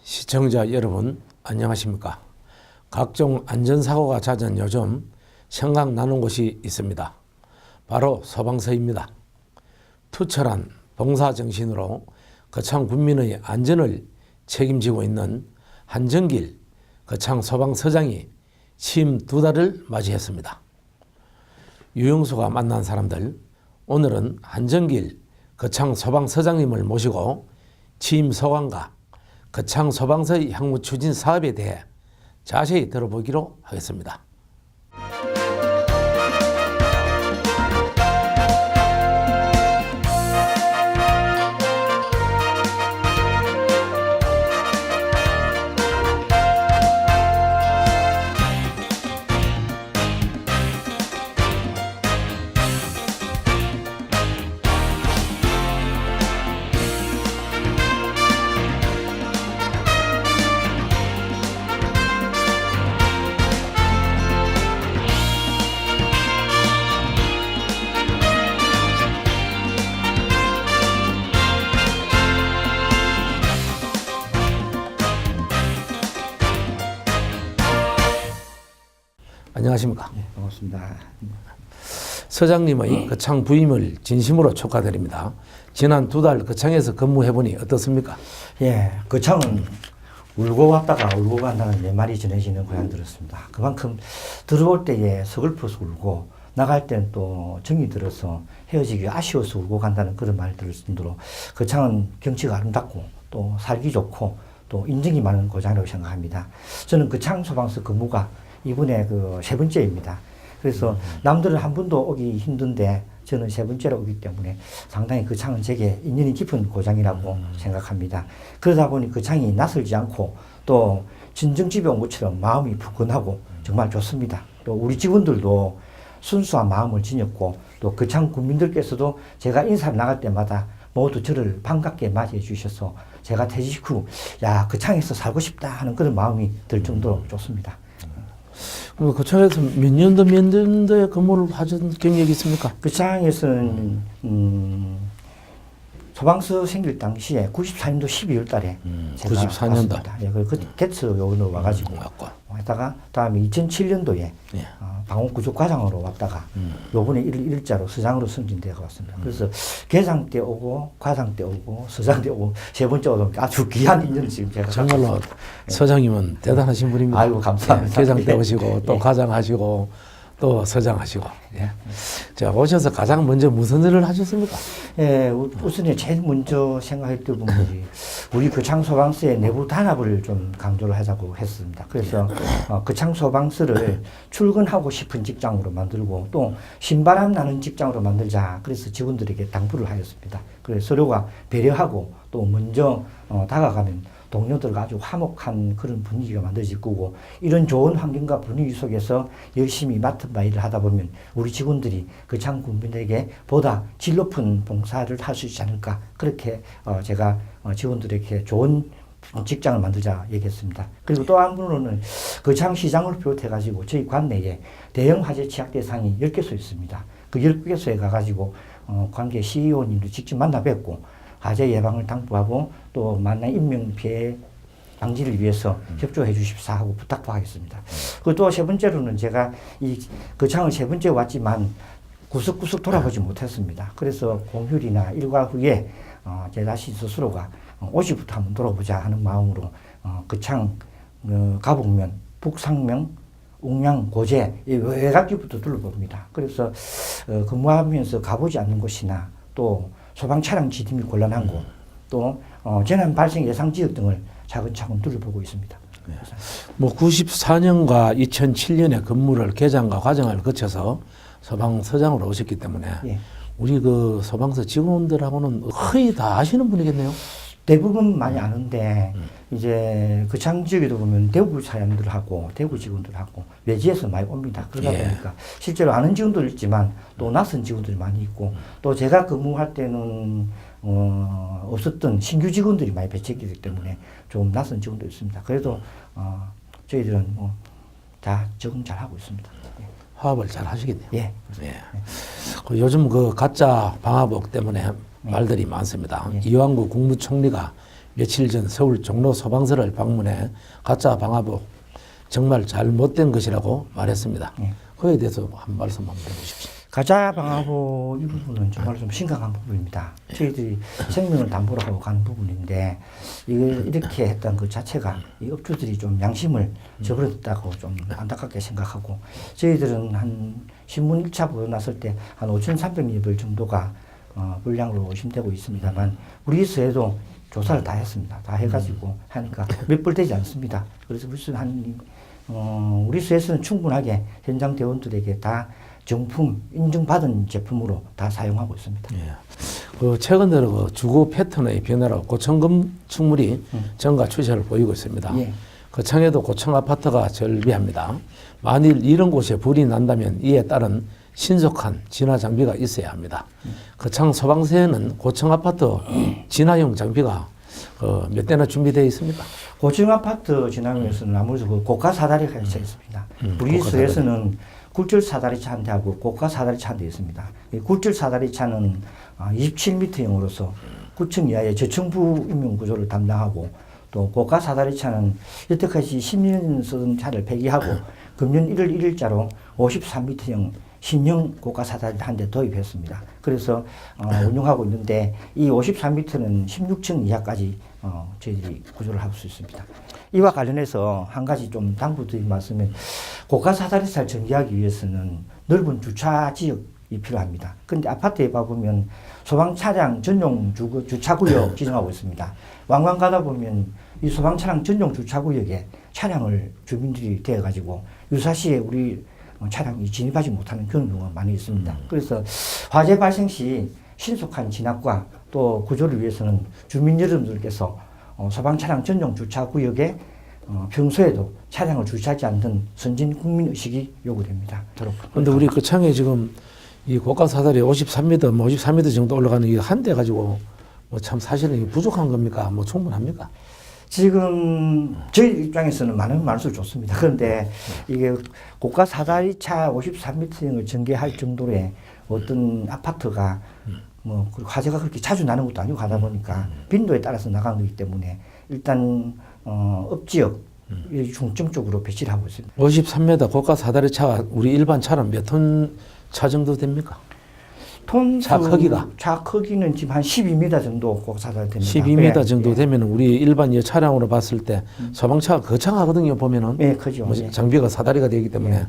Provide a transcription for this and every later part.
시청자 여러분 안녕하십니까. 각종 안전사고가 잦은 요즘 생각나는 곳이 있습니다. 바로 소방서입니다. 투철한 봉사정신으로 거창 군민의 안전을 책임지고 있는 한정길 거창 소방서장이 취임 2달을 맞이했습니다. 유영수가 만난 사람들, 오늘은 한정길 거창 소방서장님을 모시고 취임 소감과 거창 소방서의 향후 추진 사업에 대해 자세히 들어보기로 하겠습니다. 안녕하십니까. 네, 반갑습니다. 서장님의 거창 부임을 진심으로 축하드립니다. 지난 2달 거창에서 근무해보니 어떻습니까? 예, 거창은 울고 왔다가 울고 간다는 내 말이 전해지는 고향 들었습니다. 그만큼 들어올 때에 서글퍼서 울고 나갈 때는 또 정이 들어서 헤어지기 아쉬워서 울고 간다는 그런 말을 들을 정도로 거창은 경치가 아름답고 또 살기 좋고 또 인정이 많은 고장이라고 생각합니다. 저는 거창 소방서 근무가 이번에 그 3번째입니다. 그래서 남들은 한 번도 오기 힘든데 저는 3번째로 오기 때문에 상당히 거창은 제게 인연이 깊은 고장이라고 생각합니다. 그러다 보니 거창이 낯설지 않고 또 친정집에 온 것처럼 마음이 푸근하고 정말 좋습니다. 또 우리 직원들도 순수한 마음을 지녔고 또 거창 국민들께서도 제가 인사를 나갈 때마다 모두 저를 반갑게 맞이해 주셔서 제가 퇴직 후 야, 거창에서 살고 싶다 하는 그런 마음이 들 정도로 좋습니다. 거창에서 몇 년도에 근무를 하신 경력이 있습니까? 거창에서는 소방서 생길 당시에 94년도 12월 달에 제가 94년도. 왔습니다. 예, 그 개츠 요원으로 와가지고 왔다가 다음에 2007년도에 예. 방호구조과장으로 왔다가 요번에 1일자로 서장으로 승진되어 왔습니다. 그래서 개장 때 오고 과장 때 오고 서장 때 오고 3번째 오고 아주 귀한 인연을 지금 제가 정말로 서장님은 대단하신 분입니다. 아이고 감사합니다. 개장 때 오시고 또 과장하시고 또 서장하시고. 예. 자, 오셔서 가장 먼저 무슨 일을 하셨습니까? 예, 우선에 제일 먼저 생각했던 부분이 우리 거창 소방서의 내부 단합을 좀 강조를 하자고 했습니다. 그래서 거창 소방서를 출근하고 싶은 직장으로 만들고 또 신바람 나는 직장으로 만들자. 그래서 직원들에게 당부를 하였습니다. 그래서 서로가 배려하고 또 먼저 다가가면 동료들과 아주 화목한 그런 분위기가 만들어질 거고 이런 좋은 환경과 분위기 속에서 열심히 맡은 바 일을 하다 보면 우리 직원들이 거창 군민에게 보다 질 높은 봉사를 할 수 있지 않을까 그렇게 제가 직원들에게 좋은 직장을 만들자 얘기했습니다. 그리고 또 한 분으로는 거창시장을 비롯해 가지고 저희 관내에 대형 화재 취약 대상이 10개소 있습니다. 그 10개소에 가가지고 관계 CEO님도 직접 만나 뵙고 화재 예방을 당부하고 또 만난 인명 피해 방지를 위해서 협조해 주십사 하고 부탁도 하겠습니다. 그리고 또 3번째로는 제가 이 거창을 3번째 왔지만 구석구석 돌아보지 못했습니다. 그래서 공휴일이나 일과 후에 제 다시 스스로가 50부터 한번 돌아보자 하는 마음으로 거창 가북면, 북상명, 웅양, 고제 이 외곽지부터 둘러봅니다. 그래서 근무하면서 가보지 않는 곳이나 또 소방 차량 지침이 곤란한 곳, 또 재난 발생 예상 지역 등을 차근차근 둘러보고 있습니다. 네. 뭐 94년과 2007년에 근무를 개장과 과정을 거쳐서 소방서장으로 오셨기 때문에 예. 우리 그 소방서 직원들하고는 거의 다 아시는 분이겠네요. 대부분 많이 아는데 이제 거창 지역에도 보면 대구 사람들하고 대구 직원들하고 외지에서 많이 옵니다. 그러다 보니까 실제로 아는 직원도 있지만 또 낯선 직원들이 많이 있고 또 제가 근무할 때는 없었던 신규 직원들이 많이 배치되기 때문에 좀 낯선 직원도 있습니다. 그래도 저희들은 다 적응 잘 하고 있습니다. 예. 화합을 잘 하시겠네요. 예. 예. 요즘 그 가짜 방화복 때문에 말들이 많습니다. 예. 이완구 국무총리가 며칠 전 서울 종로 소방서를 방문해 가짜 방화복 정말 잘못된 것이라고 말했습니다. 예. 그에 대해서 한 말씀 한번 해주십시오. 가짜 방화복 이 부분은 정말 좀 심각한 부분입니다. 저희들이 생명을 담보로 하고 가는 부분인데 이걸 이렇게 했던 그 자체가 이 업주들이 좀 양심을 저버렸다고 좀 안타깝게 생각하고 저희들은 한 신문 1차 보도 났을 때 한 5,300미불 정도가 불량으로 의심되고 있습니다만 우리 서에도 조사를 다 했습니다. 다 해가지고 하니까 몇 불 되지 않습니다. 그래서 무슨 우리 서에서는 충분하게 현장 대원들에게 다 정품 인증받은 제품으로 다 사용하고 있습니다. 예. 그 최근 들어 그 주거 패턴의 변화로 고층 건축물이 증가 추세를 보이고 있습니다. 예. 거창에도 고층 아파트가 절비합니다. 만일 이런 곳에 불이 난다면 이에 따른 신속한 진화 장비가 있어야 합니다. 거창 소방서에는 고층 아파트 진화용 장비가 몇 대나 준비되어 있습니까? 고층 아파트 진화용에서는 아무래도 그 고가 사다리가 있어 있습니다. 우리 서에서는 굴절 사다리차 한 대하고 고가 사다리차 한 대 있습니다. 이 굴절 사다리차는 27m형으로서 9층 이하의 저층부 인명 구조를 담당하고 또 고가 사다리차는 여태까지 10년 쓰던 차를 폐기하고 금년 1월 1일자로 53m형 신형 고가 사다리 한 대 도입했습니다. 그래서 운영하고 있는데 이 53m는 16층 이하까지 저희들이 구조를 할 수 있습니다. 이와 관련해서 한 가지 좀 당부드린 말씀은 고가 사다리차를 전개하기 위해서는 넓은 주차 지역이 필요합니다. 그런데 아파트에 봐보면 소방 차량 전용 주차구역 지정하고 있습니다. 왕왕 가다 보면 이 소방 차량 전용 주차구역에 차량을 주민들이 대어가지고 유사시에 우리 차량이 진입하지 못하는 그런 경우가 많이 있습니다. 그래서 화재 발생 시 신속한 진압과 또 구조를 위해서는 주민 여러분들께서 소방 차량 전용 주차 구역에 평소에도 차량을 주차하지 않는 선진 국민 의식이 요구됩니다. 그런데 우리 그 창에 지금 이 고가 사다리 53m, 53m 정도 올라가는 이 한 대 가지고 뭐 참 사실은 부족한 겁니까? 뭐 충분합니까? 지금 저희 입장에서는 많으면 많을수록 좋습니다. 그런데 이게 고가 사다리차 53m형을 전개할 정도의 어떤 아파트가 뭐 화재가 그렇게 자주 나는 것도 아니고 하다 보니까 빈도에 따라서 나가는 거기 때문에 일단 읍지역 중점적으로 배치를 하고 있습니다. 53m 고가 사다리 차가 우리 일반 차는 몇 톤 차 정도 됩니까? 차 크기가? 차 크기는 지금 한 12m 정도 고가 사다리 됩니다. 12m 네, 정도 네. 되면 우리 일반 이 차량으로 봤을 때 소방차가 거창하거든요. 보면은 네, 크죠. 뭐 네. 장비가 사다리가 되기 때문에 네.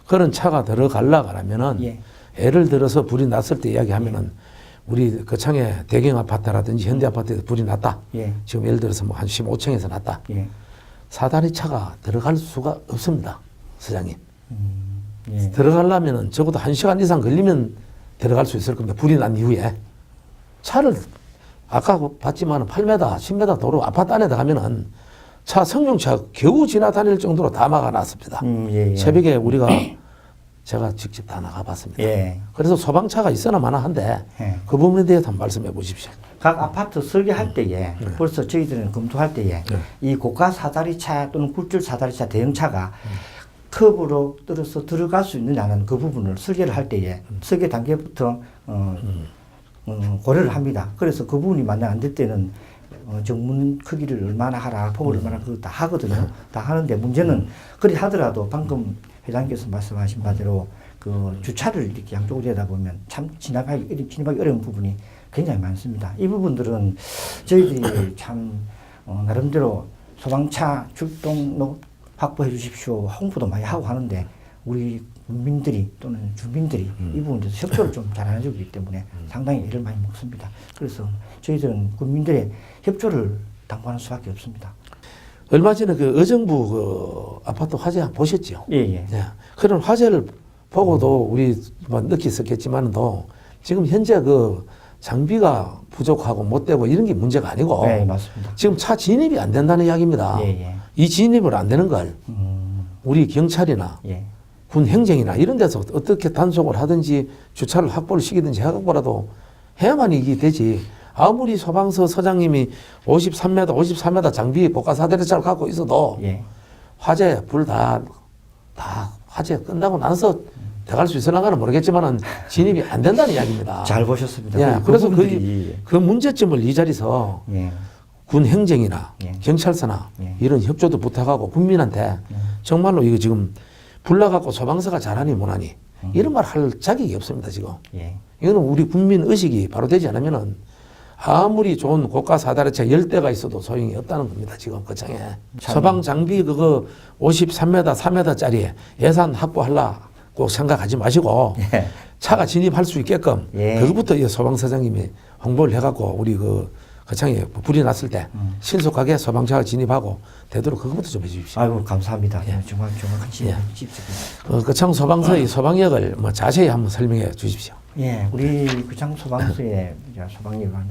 그런 차가 들어가려고 하면은 예. 예를 들어서 불이 났을 때 이야기하면은 우리 거창에 대경 아파트라든지 현대 아파트에서 불이 났다. 예. 지금 예를 들어서 뭐 한 15층에서 났다. 예. 사다리 차가 들어갈 수가 없습니다. 서장님. 예. 들어가려면은 적어도 1시간 이상 걸리면 들어갈 수 있을 겁니다. 불이 난 이후에. 차를 아까 봤지만 8m, 10m 도로 아파트 안에 들어가면은 차 승용차 겨우 지나다닐 정도로 다 막아놨습니다. 예, 예. 새벽에 우리가 제가 직접 다 나가봤습니다. 예. 그래서 소방차가 있어나 마나 한데 예. 그 부분에 대해서 한번 말씀해 보십시오. 각 아파트 설계할 때에 벌써 저희들은 검토할 때에 이 고가 사다리차 또는 굴절 사다리차 대형차가 컵으로 떨어서 들어갈 수 있느냐는 그 부분을 설계를 할 때에 설계 단계부터 고려를 합니다. 그래서 그 부분이 만약 안 될 때는 정문 크기를 얼마나 하라, 폭을 얼마나 그거 다 하거든요. 다 하는데 문제는 그리 하더라도 방금 회장님께서 말씀하신 바대로 그 주차를 이렇게 양쪽으로 되다 보면 참 진입하기 어려운 부분이 굉장히 많습니다. 이 부분들은 저희들이 참 나름대로 소방차 출동로 확보해 주십시오. 홍보도 많이 하고 하는데 우리 국민들이 또는 주민들이 이 부분에 대해서 협조를 좀 잘 안 해주기 때문에 상당히 애를 많이 먹습니다. 그래서 저희들은 국민들의 협조를 당부하는 수밖에 없습니다. 얼마 전에 그 의정부 그 아파트 화재 보셨죠? 예, 예. 네. 그런 화재를 보고도 우리 뭐 느꼈었겠지만도 지금 현재 그 장비가 부족하고 못 되고 이런 게 문제가 아니고 네, 맞습니다. 지금 차 진입이 안 된다는 이야기입니다. 예, 예. 이 진입을 안 되는 걸 우리 경찰이나 예. 군 행정이나 이런 데서 어떻게 단속을 하든지 주차를 확보를 시키든지 해갖고라도 해야만 이게 되지. 아무리 소방서 서장님이 53m 장비 고가 사다리차를 갖고 있어도 예. 화재 불 다 화재 끝나고 나서 들어갈 수 있을랑가는 모르겠지만은 진입이 안 된다는 이야기입니다. 잘 보셨습니다. 예, 그래서 부분들이 그 문제점을 이 자리에서 예. 군 행정이나 예. 경찰서나 예. 이런 협조도 부탁하고 국민한테 정말로 이거 지금 불나갖고 소방서가 잘하니 못하니 이런 말 할 자격이 없습니다 지금. 예. 이거는 우리 국민 의식이 바로 되지 않으면은 아무리 좋은 고가 사다리차 10대가 있어도 소용이 없다는 겁니다 지금 거창에. 소방 장비 그거 53m 3m짜리 예산 확보하려고 생각하지 마시고 예. 차가 진입할 수 있게끔 예. 그것부터 이 소방서장님이 홍보를 해갖고 우리 그 거창에 불이 났을 때 신속하게 소방차가 진입하고 되도록 그것부터 좀 해주십시오. 아이고 감사합니다. 정말 정확한 질문 찝찝합니다. 거창 소방서의 소방역을 뭐 자세히 한번 설명해 주십시오. 예, 우리 구창 소방서에 소방역을 하면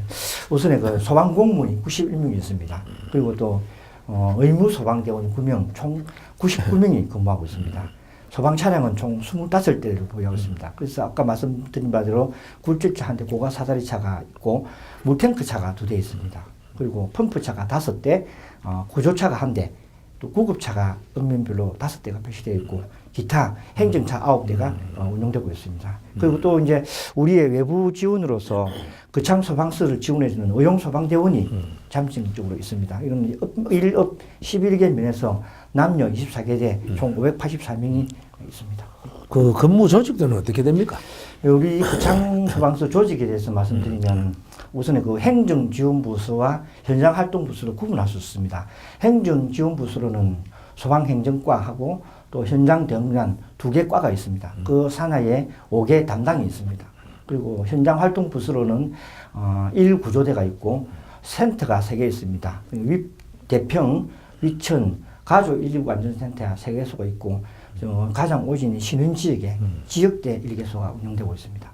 우선에 그 소방 공무원이 91명이 있습니다. 그리고 또 의무 소방대원 9명, 총 99명이 근무하고 있습니다. 소방 차량은 총 25대를 보유하고 있습니다. 그래서 아까 말씀드린 바대로 굴절차 한 대, 고가 사다리차가 있고 물탱크 차가 2대 있습니다. 그리고 펌프차가 5대, 구조차가 1대, 또 구급차가 읍면별로 5대가 표시되어 있고 기타 행정차 9대가 운영되고 있습니다. 그리고 또 이제 우리의 외부 지원으로서 거창 소방서를 지원해주는 의용소방대원이 잠정적으로 있습니다. 이건 1업 11개 면에서 남녀 24개대 총 584명이 있습니다. 그 근무 조직들은 어떻게 됩니까? 우리 거창 소방서 조직에 대해서 말씀드리면 우선에 그 행정지원부서와 현장활동부서로 구분할 수 있습니다. 행정지원부서로는 소방행정과하고 또 현장대응단 2개 과가 있습니다. 그 산하에 5개 담당이 있습니다. 그리고 현장활동부서로는 1구조대가 있고 센터가 3개 있습니다. 대평, 위천, 가족 119 안전센터 3개소가 있고 가장 오진인 신흥지역에 지역대 1개소가 운영되고 있습니다.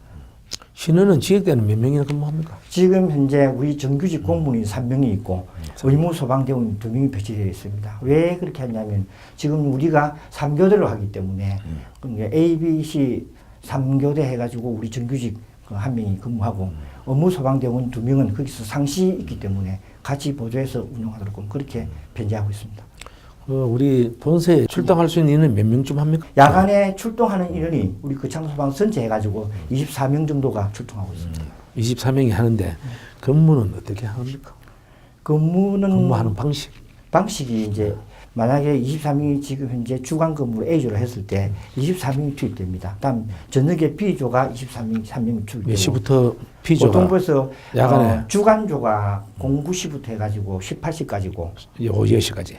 신원은 지역대는 몇 명이나 근무합니까? 지금 현재 우리 정규직 공무원이 3명이 있고 의무 소방대원 2명이 배치되어 있습니다. 왜 그렇게 하냐면 지금 우리가 3교대로 하기 때문에 A, B, C 3교대 해가지고 우리 정규직 1명이 근무하고 의무 소방대원 2명은 거기서 상시 있기 때문에 같이 보조해서 운영하도록 그렇게 변제하고 있습니다. 우리 본사에 출동할 수 있는 인원은 몇 명쯤 합니까? 야간에 출동하는 인원이 우리 거창소방 선제해가지고 24명 정도가 출동하고 있습니다. 24명이 하는데 근무는 어떻게 합니까? 근무하는 방식이 이제 만약에 23명이 지금 현재 주간 근무를 A조로 했을 때 24명이 투입됩니다. 다음 저녁에 B조가 23명이 투입되고 몇 시부터 B조가? 보통 벌써 야간에 주간조가 09시부터 해가지고 18시까지고 오후 10시까지.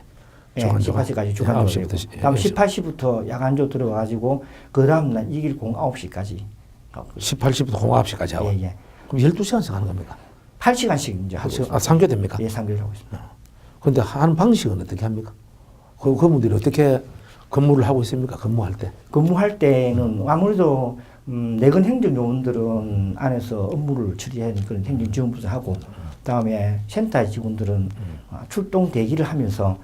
예, 18시까지 주간조가 되고 다음 18시부터 야간조 들어가가지고 그 다음날 2일 09시까지 18시부터 09시까지 하고? 예, 예. 그럼 12시간씩 하는 겁니까? 8시간씩 이제 하고 있습니다. 3교대입니까? 예, 3교대 하고 있습니다. 그런데 하는 방식은 어떻게 합니까? 그분들이 어떻게 근무를 하고 있습니까? 근무할 때? 근무할 때는 아무래도 내근 행정요원들은 안에서 업무를 처리하는 그런 행정지원부서 하고 그다음에 센터 직원들은 출동 대기를 하면서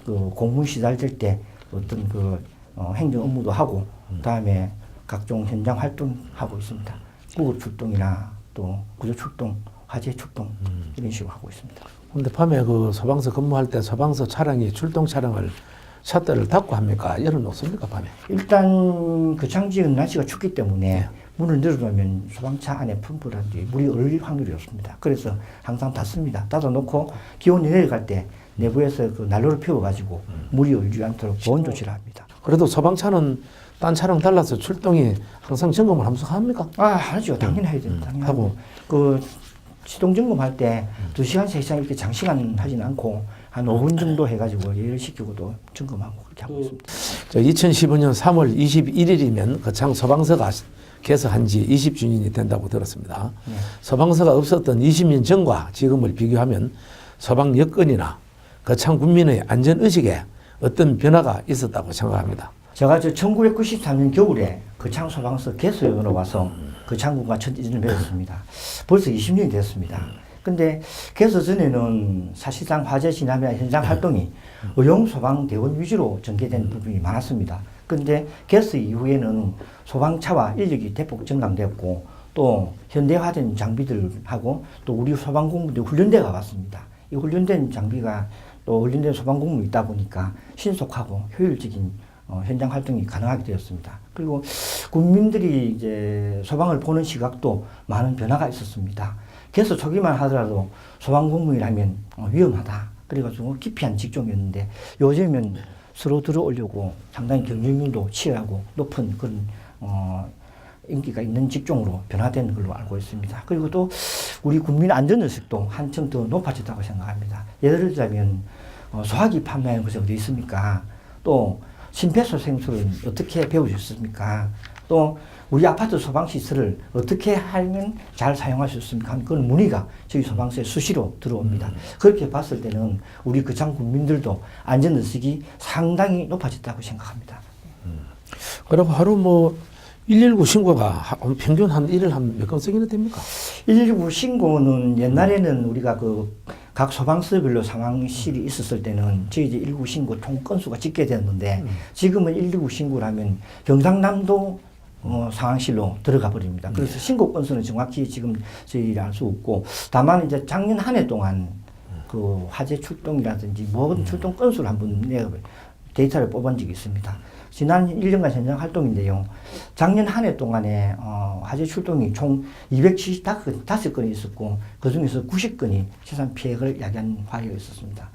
그 공문 시달될 때 어떤 그 행정 업무도 하고 그다음에 각종 현장 활동하고 있습니다. 구급 출동이나 또 구조 출동, 화재 출동 이런 식으로 하고 있습니다. 그런데 밤에 그 소방서 근무할 때 소방서 차량이 출동 차량을 샷들을 닫고 합니까? 열어놓습니까 밤에? 일단 거창 지역은 날씨가 춥기 때문에 문을 열어놓으면 소방차 안에 펌프라든지 물이 얼릴 확률이 없습니다. 그래서 항상 닫습니다. 닫아놓고 기온이 내려갈 때 내부에서 그 난로를 피워가지고 물이 얼지 않도록 보온 조치를 합니다. 그래도 소방차는 딴 차량 달라서 출동이 항상 점검을 하면서 합니까? 하죠. 당연히 해야 됩니다. 당연히 하고 그 시동 점검할 때 2시간, 3시간 이렇게 장시간 하지는 않고 한 5분 정도 해가지고 예를 시키고도 점검하고 그렇게 하고 있습니다. 2015년 3월 21일이면 거창 소방서가 개설한 지 20주년이 된다고 들었습니다. 소방서가 없었던 20년 전과 지금을 비교하면 소방 여건이나 거창 국민의 안전의식에 어떤 변화가 있었다고 생각합니다. 제가 1993년 겨울에 거창 소방서 개소연으로 와서 거창군과 첫 인연을 맺었습니다. 벌써 20년이 됐습니다. 근데 개소 전에는 사실상 화재 진압이나 현장 활동이 의용 소방대원 위주로 전개된 부분이 많았습니다. 근데 개소 이후에는 소방차와 인력이 대폭 증강되었고 또 현대화된 장비들하고 또 우리 소방공무원들 훈련대가 왔습니다. 이 훈련된 장비가 또 훈련된 소방공무원이 있다 보니까 신속하고 효율적인 현장 활동이 가능하게 되었습니다. 그리고 국민들이 이제 소방을 보는 시각도 많은 변화가 있었습니다. 개소 초기만 하더라도 소방공무원이라면 위험하다. 그래가지고 기피한 직종이었는데 요즘은 서로 들어오려고 상당히 경쟁률도 치열하고 높은 그런 인기가 있는 직종으로 변화된 걸로 알고 있습니다. 그리고 또 우리 국민 안전의식도 한층 더 높아졌다고 생각합니다. 예를 들자면 소화기 판매하는 것이 어디 있습니까? 또 심폐소생술은 어떻게 배우셨습니까? 또 우리 아파트 소방시설을 어떻게 하면 잘 사용할 수 있습니까? 그런 문의가 저희 소방서에 수시로 들어옵니다. 그렇게 봤을 때는 우리 거창 국민들도 안전의식이 상당히 높아졌다고 생각합니다. 그리고 하루 뭐 119 신고가 평균 한 일일 한 몇 건씩이나 됩니까? 119 신고는 옛날에는 우리가 각 소방서별로 상황실이 있었을 때는 저희 이제 119 신고 총 건수가 적게 되었는데 지금은 119 신고를 하면 경상남도 상황실로 들어가 버립니다. 그래서 신고 건수는 정확히 지금 저희를 알 수 없고 다만 이제 작년 한 해 동안 그 화재 출동이라든지 모든 출동 건수를 한번 내가 데이터를 뽑은 적이 있습니다. 지난 1년간 현장 활동인데요. 작년 한 해 동안에 화재 출동이 총 275건이 있었고 그 중에서 90건이 재산 피해를 야기한 화재가 있었습니다.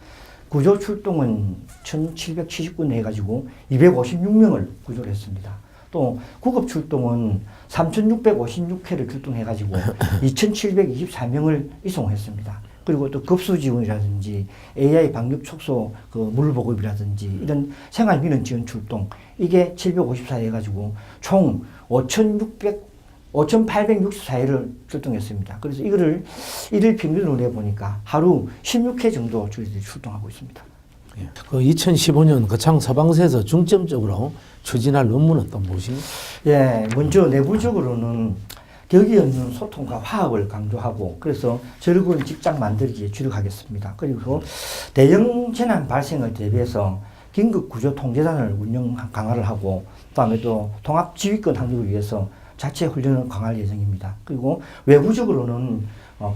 구조 출동은 1779건 해가지고 256명을 구조를 했습니다. 또 구급 출동은 3656회를 출동해가지고 2724명을 이송했습니다. 그리고 또 급수 지원이라든지 AI 방역 촉소 물 보급이라든지 이런 생활 민원 지원 출동 이게 754 해가지고 총 5,864회를 출동했습니다. 그래서 이거를 일일 평균으로 내보니까 하루 16회 정도 저희들이 출동하고 있습니다. 그 2015년 거창 소방서에서 중점적으로 추진할 업무는 또 무엇입니까? 예, 먼저 내부적으로는 격이 없는 소통과 화합을 강조하고 그래서 즐거운 직장 만들기에 주력하겠습니다. 그리고 대형 재난 발생을 대비해서 긴급 구조 통제단을 운영 강화를 하고 그다음에 또 통합 지휘권 확립을 위해서 자체 훈련을 강화할 예정입니다. 그리고 외부적으로는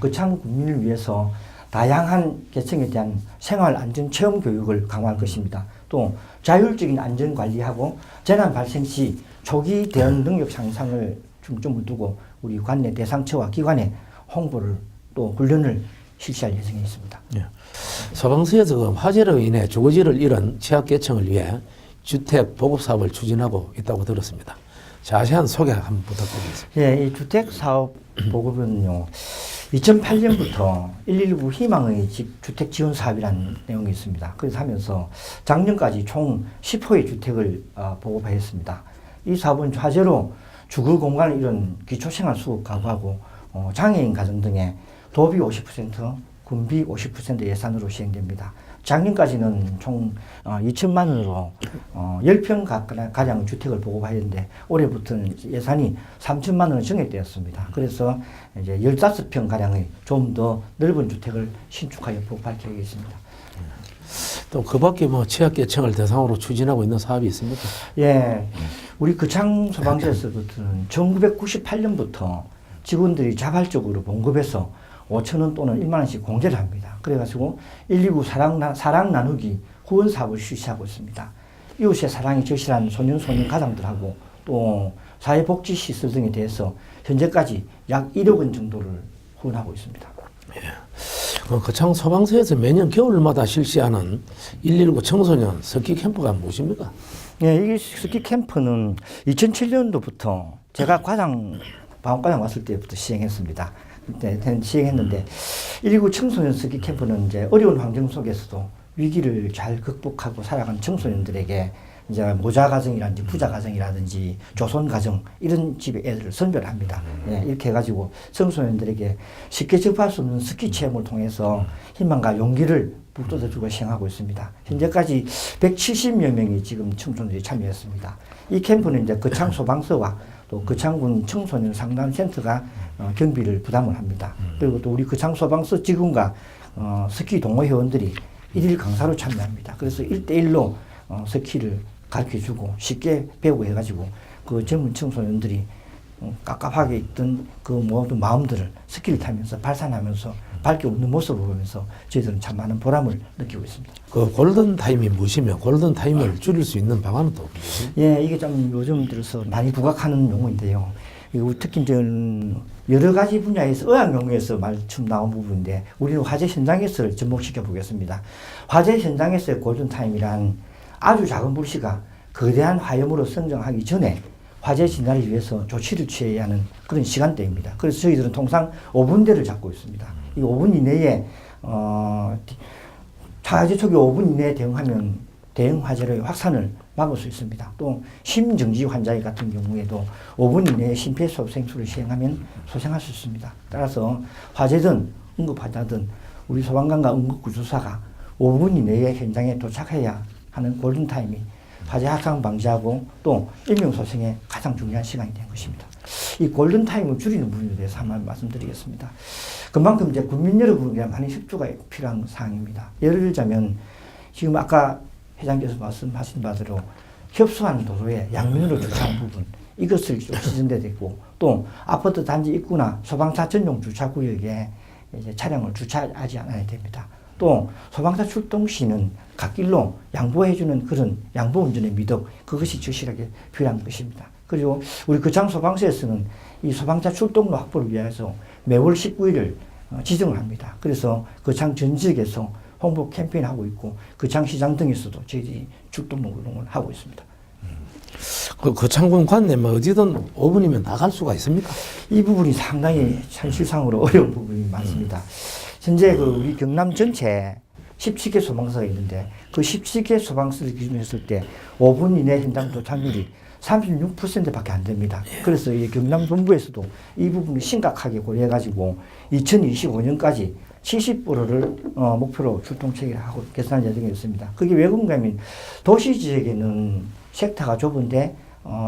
거창 국민을 위해서 다양한 계층에 대한 생활 안전 체험 교육을 강화할 것입니다. 또 자율적인 안전 관리하고 재난 발생 시 초기 대응 능력 향상을 중점을 두고 우리 관내 대상처와 기관에 홍보를 또 훈련을 실시할 예정에 있습니다. 예. 소방서에서 그 화재로 인해 주거지를 잃은 취약계층을 위해 주택 보급 사업을 추진하고 있다고 들었습니다. 자세한 소개 한번 부탁드리겠습니다. 예, 이 주택 사업 보급은요. 2008년부터 119 희망의 주택 지원 사업이라는 내용이 있습니다. 그래서 하면서 작년까지 총 10호의 주택을 보급하였습니다. 이 사업은 화재로 주거 공간을 잃은 기초생활 수급 가구하고 장애인 가정 등의 도비 50%, 군비 50% 예산으로 시행됩니다. 작년까지는 총 2천만 원으로 10평 가량 주택을 보급하였는데 올해부터는 예산이 3천만 원을 증액되었습니다. 그래서 이제 15평 가량의 좀 더 넓은 주택을 신축하여 보급할 계획이 있습니다. 또 그 밖에 뭐 취약계층을 대상으로 추진하고 있는 사업이 있습니까? 예, 우리 거창 소방서에서부터는 1998년부터 직원들이 자발적으로 봉급해서 5,000원 또는 1만 원씩 공제를 합니다. 그래가지고 119 사랑 나누기 후원 사업을 실시하고 있습니다. 이웃의 사랑이 절실한 소년 가장들하고 또 사회복지시설 등에 대해서 현재까지 약 1억 원 정도를 후원하고 있습니다. 거창 소방서에서 매년 겨울마다 실시하는 119 청소년 스키 캠프가 무엇입니까? 예, 이 스키 캠프는 2007년도부터 제가 방학과장 왔을 때부터 시행했습니다. 그때 시행했는데 119 청소년 스키 캠프는 이제 어려운 환경 속에서도 위기를 잘 극복하고 살아간 청소년들에게 이제 모자 가정이라든지 부자 가정이라든지 조선 가정 이런 집의 애들을 선별합니다. 예, 이렇게 해가지고 청소년들에게 쉽게 접할 수 없는 스키 체험을 통해서 희망과 용기를 북돋아주고 시행하고 있습니다. 현재까지 170여 명이 지금 청소년들이 참여했습니다. 이 캠프는 이제 거창 소방서와 또 거창군 청소년 상담센터가 경비를 부담을 합니다. 그리고 또 우리 거창 소방서 직원과 스키 동호 회원들이 일일 강사로 참여합니다. 그래서 1대1로 스키를 가르쳐주고 쉽게 배우고 해가지고 그 젊은 청소년들이 깝깝하게 있던 그 모든 마음들을 스키를 타면서 발산하면서 밝게 웃는 모습을 보면서 저희들은 참 많은 보람을 느끼고 있습니다. 그 골든 타임이 무엇이며 골든 타임을 줄일 수 있는 방안은 또 무엇입니까? 예, 이게 좀 요즘 들어서 많이 부각하는 용어인데요. 특히 저는 여러 가지 분야에서 의학 용어에서 말씀 나온 부분인데 우리는 화재 현장에서 접목시켜 보겠습니다. 화재 현장에서의 골든타임이란 아주 작은 불씨가 거대한 화염으로 성장하기 전에 화재 진단을 위해서 조치를 취해야 하는 그런 시간대입니다. 그래서 저희들은 통상 5분대를 잡고 있습니다. 이 5분 이내에 화재 초기 5분 이내에 대응하면 대형 화재의 확산을 막을 수 있습니다. 또 심정지 환자 같은 경우에도 5분 이내에 심폐소생술을 시행하면 소생할 수 있습니다. 따라서 화재든 응급환자든 우리 소방관과 응급구조사가 5분 이내에 현장에 도착해야 하는 골든타임이 화재 확산 방지하고 또 인명소생에 가장 중요한 시간이 된 것입니다. 이 골든타임을 줄이는 부분에 대해서 한번 말씀드리겠습니다. 그만큼 이제 국민 여러분에게 많이 협조가 필요한 사항입니다. 예를 들자면 지금 아까 회장께서 말씀하신 바대로 협소한 도로에 양면으로 주차한 부분 이것을 좀 시전되고 또 아파트 단지 입구나 소방차 전용 주차구역에 이제 차량을 주차하지 않아야 됩니다. 또 소방차 출동 시는 갓길로 양보해주는 그런 양보 운전의 미덕 그것이 절실하게 필요한 것입니다. 그리고 우리 거창 소방서에서는 이 소방차 출동로 확보를 위해서 매월 19일을 지정을 합니다. 그래서 거창 전 지역에서 홍보 캠페인 하고 있고 거창 시장 등에서도 저희들이 출동 운동을 하고 있습니다. 그 거창군 관내 뭐 어디든 5분이면 나갈 수가 있습니까? 이 부분이 상당히 현실상으로 어려운 부분이 많습니다. 현재 그 우리 경남 전체 17개 소방서가 있는데 그 17개 소방서를 기준으로 했을 때 5분 이내 현장 도착률이 36%밖에 안 됩니다. 그래서 이 경남 본부에서도 이 부분을 심각하게 고려해가지고 2025년까지 70%를 목표로 출동 체계하고 개선할 예정이 있습니다. 그게 왜 그런가 하면 도시 지역에는 섹터가 좁은데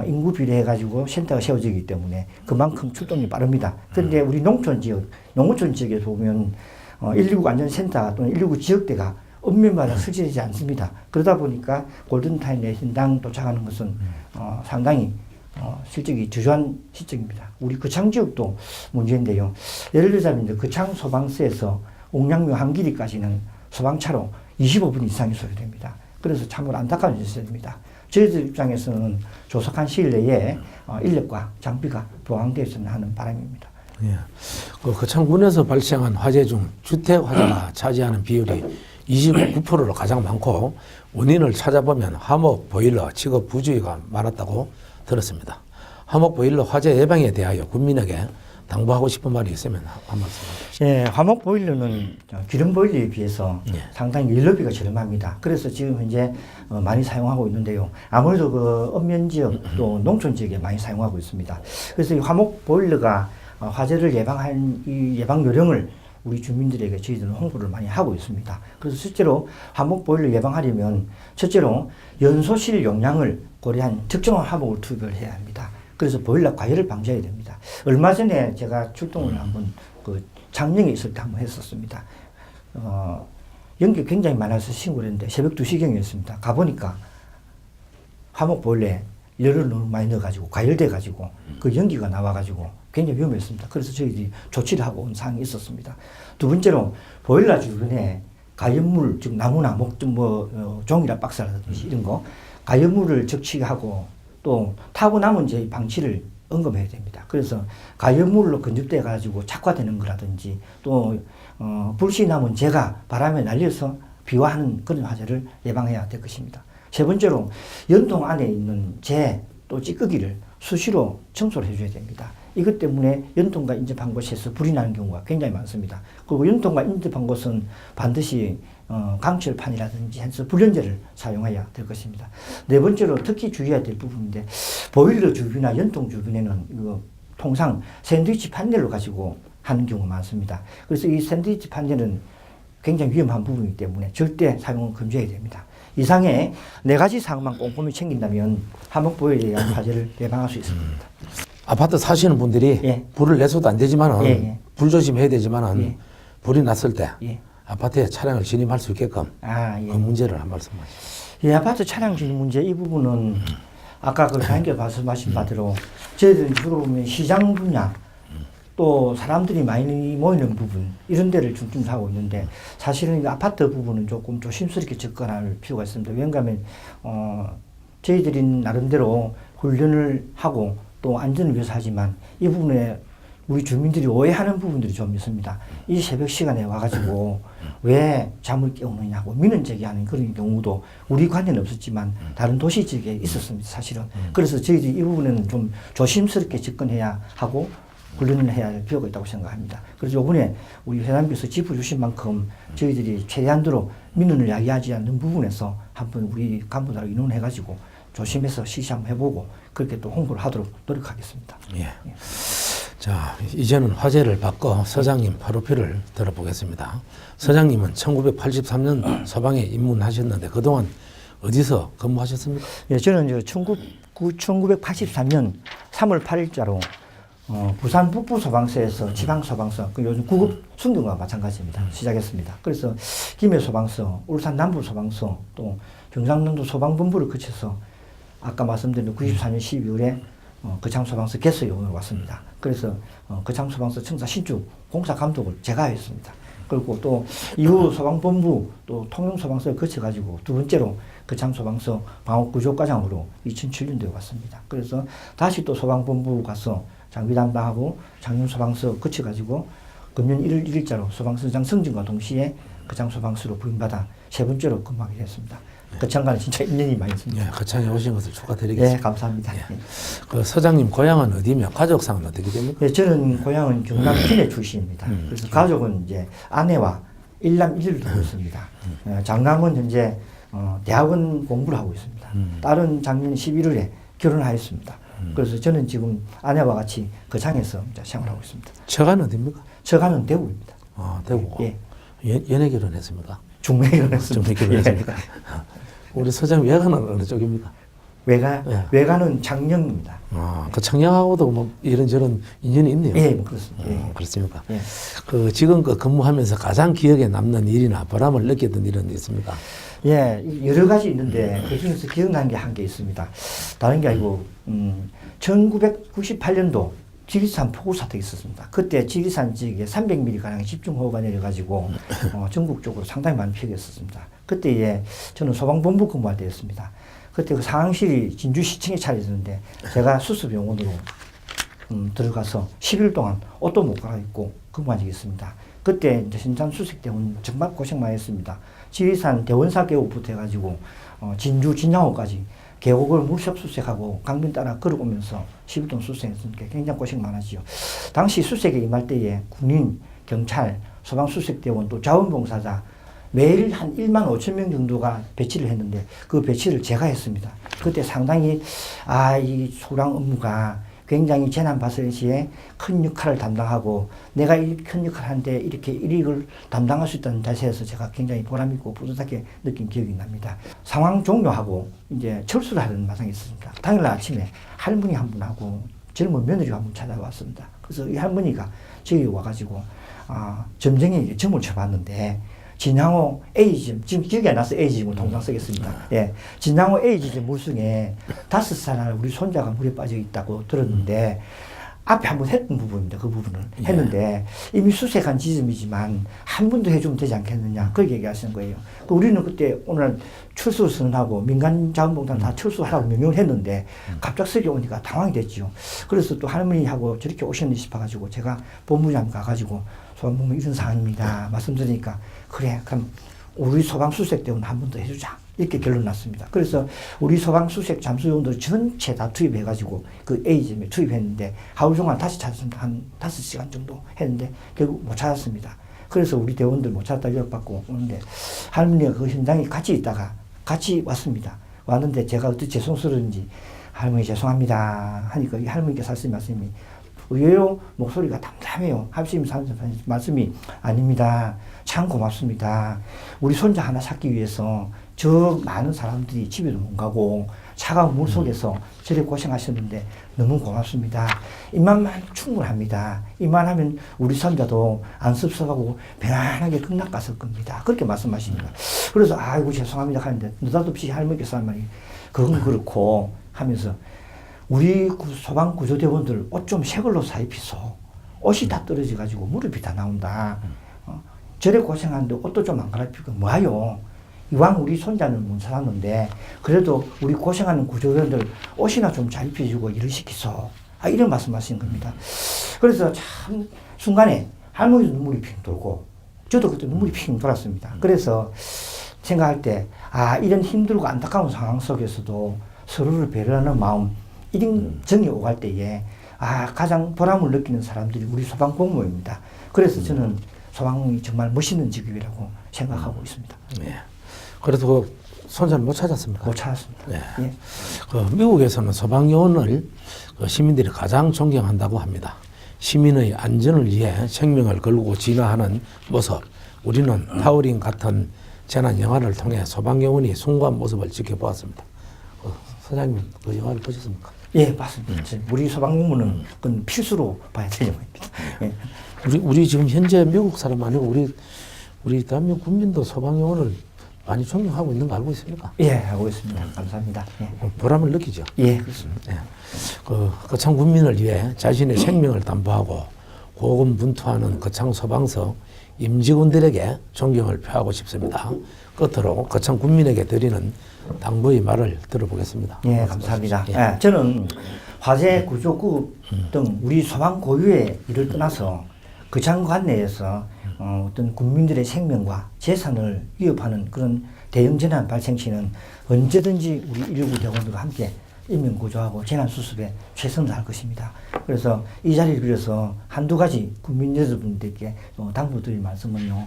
인구 비례해가지고 센터가 세워지기 때문에 그만큼 출동이 빠릅니다. 그런데 우리 농촌 지역, 농어촌 지역에 보면 119 안전센터 또는 119 지역대가 읍면마다 설치되지 않습니다. 그러다 보니까 골든타임에 현장 도착하는 것은 상당히 실적이 저조한 시점입니다. 우리 거창 지역도 문제인데요. 예를 들자면 거창 소방서에서 옥량면 한길이까지는 소방차로 25분 이상이 소요됩니다. 그래서 참으로 안타까운 일입니다. 저희들 입장에서는 조속한 시일 내에 인력과 장비가 보강되었으면 하는 바람입니다. 예. 그 거창군에서 발생한 화재 중 주택 화재가 차지하는 비율이 29%로 가장 많고 원인을 찾아보면 화목 보일러 직업 부주의가 많았다고 들었습니다. 화목 보일러 화재 예방에 대하여 국민에게 당부하고 싶은 말이 있으면 한 말씀 해주시죠. 예, 화목 보일러는 기름 보일러에 비해서 상당히 연료비가 저렴합니다. 그래서 지금 현재 많이 사용하고 있는데요. 아무래도 그 읍면 지역 또 농촌 지역에 많이 사용하고 있습니다. 그래서 이 화목 보일러가 화재를 예방한 이 예방 요령을 우리 주민들에게 저희들은 홍보를 많이 하고 있습니다. 그래서 실제로 화목 보일러 예방하려면 첫째로 연소실 용량을 고려한 적정한 화목을 투입을 해야 합니다. 그래서 보일러 과열을 방지해야 됩니다. 얼마 전에 제가 출동을 한번 그 장릉에 있을 때 한번 했었습니다. 연기 굉장히 많아서 신고를 했는데 새벽 2시경이었습니다. 가보니까 화목 보일러에 열을 너무 많이 넣어가지고 과열돼가지고 그 연기가 나와가지고 굉장히 위험했습니다. 그래서 저희들이 조치를 하고 온 사항이 있었습니다. 두 번째로 보일러 주변에 가연물, 즉 나무나 목좀 종이나 박스라든지 이런 거 가연물을 적치하고 또 타고 남은 저희 방치를 언급해야 됩니다. 그래서 가연물로 건조돼 가지고 착화되는 거라든지 또 불씨 남은 재가 바람에 날려서 비화하는 그런 화재를 예방해야 될 것입니다. 세 번째로 연통 안에 있는 재 또 찌꺼기를 수시로 청소를 해줘야 됩니다. 이것 때문에 연통과 인접한 곳에서 불이 나는 경우가 굉장히 많습니다. 그리고 연통과 인접한 곳은 반드시 강철판이라든지 해서 불연제를 사용해야 될 것입니다. 네 번째로 특히 주의해야 될 부분인데 보일러 주변이나 연통 주변에는 통상 샌드위치 판넬로 가지고 하는 경우가 많습니다. 그래서 이 샌드위치 판넬은 굉장히 위험한 부분이기 때문에 절대 사용은 금지해야 됩니다. 이상의 네 가지 사항만 꼼꼼히 챙긴다면 화목 보일러에 의한 화재를 예방할 수 있습니다. 아파트 사시는 분들이 예. 불을 내서도 안 되지만은 예. 불 조심해야 되지만은 예. 불이 났을 때 예. 아파트에 차량을 진입할 수 있게끔 예. 그 문제를 한 말씀 하시죠. 예, 아파트 차량 진입 문제 이 부분은 아까 그 장교 말씀하신 바대로 저희들은 주로 보면 시장 분야 또 사람들이 많이 모이는 부분 이런 데를 중점하고 있는데 사실은 아파트 부분은 조금 조심스럽게 접근할 필요가 있습니다. 왜냐하면 저희들이 나름대로 훈련을 하고 또 안전을 위해서 하지만 이 부분에 우리 주민들이 오해하는 부분들이 좀 있습니다. 이 새벽 시간에 와가지고 왜 잠을 깨우느냐고 민원 제기하는 그런 경우도 우리 관계는 없었지만 다른 도시 지역에 있었습니다. 사실은. 그래서 저희들이 이 부분에는 좀 조심스럽게 접근해야 하고 훈련을 해야 할 필요가 있다고 생각합니다. 그래서 이번에 우리 회장님께서 짚어주신 만큼 저희들이 최대한도로 민원을 야기하지 않는 부분에서 한번 우리 간부들하고 의논해가지고 조심해서 실시 한번 해보고 그렇게 또 홍보를 하도록 노력하겠습니다. 예. 자, 이제는 화제를 바꿔 서장님 프로필을 들어보겠습니다. 서장님은 1983년 소방에 입문하셨는데 그동안 어디서 근무하셨습니까? 예, 저는 1983년 3월 8일자로 부산 북부 소방서에서 지방 소방서, 그 요즘 구급 순경과 마찬가지입니다. 시작했습니다. 그래서 김해 소방서, 울산 남부 소방서, 또 경상남도 소방본부를 거쳐서 아까 말씀드린 94년 12월에 거창 소방서 개소위원으로 왔습니다. 그래서 거창 소방서 청사 신축 공사 감독을 제가 했습니다. 그리고 또 이후 소방본부 또 통영소방서를 거쳐가지고 두 번째로 거창 소방서 방어구조과장으로 2007년도에 왔습니다. 그래서 다시 또 소방본부 가서 장비 담당하고 장년소방서 거쳐가지고 금년 1월 1일자로 소방서장 승진과 동시에 거창 소방서로 부임받아 세 번째로 근무하게 됐습니다. 거창과는 진짜 인연이 많이 있습니다. 예, 거창에 오신 것을 축하드리겠습니다. 네, 감사합니다. 예. 그 서장님 고향은 어디며 가족상은 어떻게 됩니까? 네, 저는 고향은 경남 김해 출신입니다. 그래서 가족은 이제 아내와 일남 일녀를 두고 있습니다. 장남은 현재 대학원 공부를 하고 있습니다. 딸은 작년 11월에 결혼하였습니다. 그래서 저는 지금 아내와 같이 거창에서 이제 생활하고 있습니다. 처가는 어디입니까? 처가는 대구입니다. 아, 대구. 예. 연애 결혼했습니까? 중매 결혼했습니다. 중매 결혼했습니까? 예. 우리 서장 외가는 어느 쪽입니까? 외가는 장령입니다. 아, 그 청량하고도 뭐 이런저런 인연이 있네요. 예, 뭐 그렇습니다. 예. 그렇습니까? 예. 그 지금 그 근무하면서 가장 기억에 남는 일이나 보람을 느꼈던 일은 있습니까? 예, 여러 가지 있는데 그 중에서 기억나는 게 한 개 있습니다. 다른 게 아니고 1998년도 지리산 폭우 사태가 있었습니다. 그때 지리산 지역에 300mm 가량 집중호우가 내려가지고 전국적으로 상당히 많은 피해가 있었습니다. 그때 저는 소방본부 근무할 때였습니다. 그때 그 상황실이 진주시청에 차려졌는데 제가 수습용원으로 들어가서 10일 동안 옷도 못 갈아입고 근무한 적이 있습니다. 그때 이제 현장 수색 때문에 정말 고생 많이 했습니다. 지리산 대원사 계곡부터 해가지고 진주 진양호까지 계곡을 물속 수색하고 강변 따라 걸어오면서 10일 동안 수색했으니까 굉장히 고생 많았지요. 당시 수색에 임할 때에 군인, 경찰, 소방수색대원 또 자원봉사자 매일 한 1만 5천 명 정도가 배치를 했는데 그 배치를 제가 했습니다. 그때 상당히 이 소방 업무가 굉장히 재난 발생 시에 큰 역할을 담당하고 내가 이 큰 역할을 하는데 이렇게 일익을 담당할 수 있다는 자세에서 제가 굉장히 보람있고 뿌듯하게 느낀 기억이 납니다. 상황 종료하고 이제 철수를 하는 마당이 있었습니다. 당일날 아침에 할머니 한 분하고 젊은 며느리가 한 분 찾아왔습니다. 그래서 이 할머니가 저기 와가지고 점쟁이에게 점을 쳐봤는데 진양호 A지점, 지금 기억이 안 나서 A지점을 통장 쓰겠습니다. 예. 진양호 A지점 물속에 5살 우리 손자가 물에 빠져 있다고 들었는데, 앞에 한번 했던 부분입니다. 그 부분을 했는데, 이미 수색한 지점이지만, 한 번 더 해주면 되지 않겠느냐. 그렇게 얘기하시는 거예요. 우리는 그때 오늘 철수 선언하고 민간 자원봉사는 다 철수하라고 명령을 했는데, 갑작스럽게 오니까 당황이 됐죠. 그래서 또 할머니하고 저렇게 오셨는지 싶어가지고, 제가 본부장 가가지고, 소방본부 이런 상황입니다. 말씀드리니까, 그래, 그럼 우리 소방수색 때문에 한 번 더 해주자. 이렇게 결론 났습니다. 그래서 우리 소방수색 잠수요원들 전체 다 투입해가지고 그 A점에 투입했는데 하루 종일 다시 찾았습니다. 한 5시간 정도 했는데 결국 못 찾았습니다. 그래서 우리 대원들 못 찾았다 연락받고 오는데 할머니가 그 현장에 같이 있다가 같이 왔습니다. 왔는데 제가 어떻게 죄송스러운지 할머니 죄송합니다 하니까 이 할머니께서 하신 말씀이 의외로 목소리가 담담해요. 하시면서 하는 말씀이 아닙니다. 참 고맙습니다. 우리 손자 하나 찾기 위해서 저 많은 사람들이 집에도 못 가고 차가운 물 속에서 저렇게 고생하셨는데 너무 고맙습니다. 이만만 충분합니다. 이만하면 우리 손자도 안 섭섭하고 편안하게 극락 갔을 겁니다. 그렇게 말씀하십니다. 그래서 아이고 죄송합니다 하는데 느닷없이 할머니께서 한 말이 그건 그렇고 하면서 우리 소방구조대원들 옷 좀 새 걸로 사 입히소. 옷이 다 떨어져가지고 무릎이 다 나온다. 저래 고생하는데 옷도 좀 안 갈아입히고 뭐하요. 이왕 우리 손자는 못 살았는데 그래도 우리 고생하는 구조대원들 옷이나 좀 잘 입혀주고 일을 시키소. 이런 말씀하시는 겁니다. 그래서 참 순간에 할머니도 눈물이 핑 돌고 저도 그때 눈물이 핑 돌았습니다. 그래서 생각할 때 이런 힘들고 안타까운 상황 속에서도 서로를 배려하는 마음 이런 정이 오갈 때에 가장 보람을 느끼는 사람들이 우리 소방공무원입니다. 그래서 저는 소방이 정말 멋있는 직업이라고 생각하고 있습니다. 예. 그래도 그 손자는 못 찾았습니까? 못 찾았습니다. 예. 예. 그 미국에서는 소방요원을 그 시민들이 가장 존경한다고 합니다. 시민의 안전을 위해 생명을 걸고 진화하는 모습. 우리는 타우린 같은 재난 영화를 통해 소방요원이 숭고한 모습을 지켜보았습니다. 사장님 그 영화를 보셨습니까? 예, 맞습니다. 우리 소방공무원은 그건 필수로 봐야 될 영화입니다. 예. 우리 지금 현재 미국 사람 아니고 우리 대한민국 국민도 소방요원을 많이 존경하고 있는 거 알고 있습니까? 예, 알고 있습니다. 감사합니다. 예. 보람을 느끼죠. 예, 그렇습니다. 예. 거창 국민을 위해 자신의 생명을 담보하고 고군분투하는 거창 소방서 임직원들에게 존경을 표하고 싶습니다. 끝으로 거창 국민에게 드리는 당부의 말을 들어보겠습니다. 예, 감사합니다. 예. 예, 저는 화재 구조구급 등 우리 소방 고유의 일을 떠나서 거창 관내에서 어떤 국민들의 생명과 재산을 위협하는 그런 대형 재난 발생 시는 언제든지 우리 119 대원들과 함께 인명구조하고 재난수습에 최선을 다할 것입니다. 그래서 이 자리를 빌어서 한두 가지 국민 여러분들께 당부드릴 말씀은요.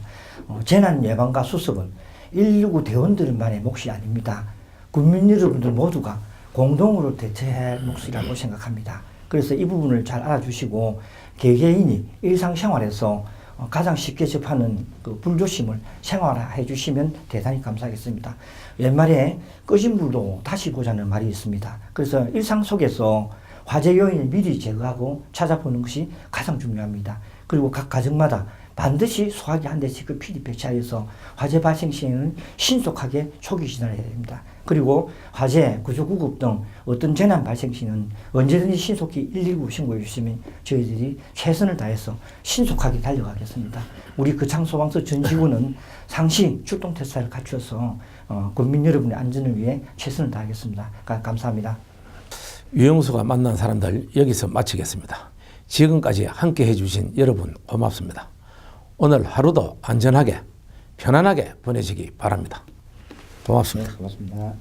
재난 예방과 수습은 119 대원들만의 몫이 아닙니다. 국민 여러분들 모두가 공동으로 대처할 몫이라고 생각합니다. 그래서 이 부분을 잘 알아주시고 개개인이 일상생활에서 가장 쉽게 접하는 그 불조심을 생활화해 주시면 대단히 감사하겠습니다. 옛말에 꺼진 불도 다시 보자는 말이 있습니다. 그래서 일상 속에서 화재 요인을 미리 제거하고 찾아보는 것이 가장 중요합니다. 그리고 각 가정마다 반드시 소화기 한 대씩 그 필히 배치하여서 화재 발생 시에는 신속하게 초기 진화를 해야 됩니다. 그리고 화재, 구조구급 등 어떤 재난 발생 시는 언제든지 신속히 119 신고해 주시면 저희들이 최선을 다해서 신속하게 달려가겠습니다. 우리 거창소방서 전 직원은 상시 출동 태세를 갖추어서 국민 여러분의 안전을 위해 최선을 다하겠습니다. 감사합니다. 유영수가 만난 사람들 여기서 마치겠습니다. 지금까지 함께 해주신 여러분 고맙습니다. 오늘 하루도 안전하게 편안하게 보내시기 바랍니다. 고맙습니다. 네, 고맙습니다.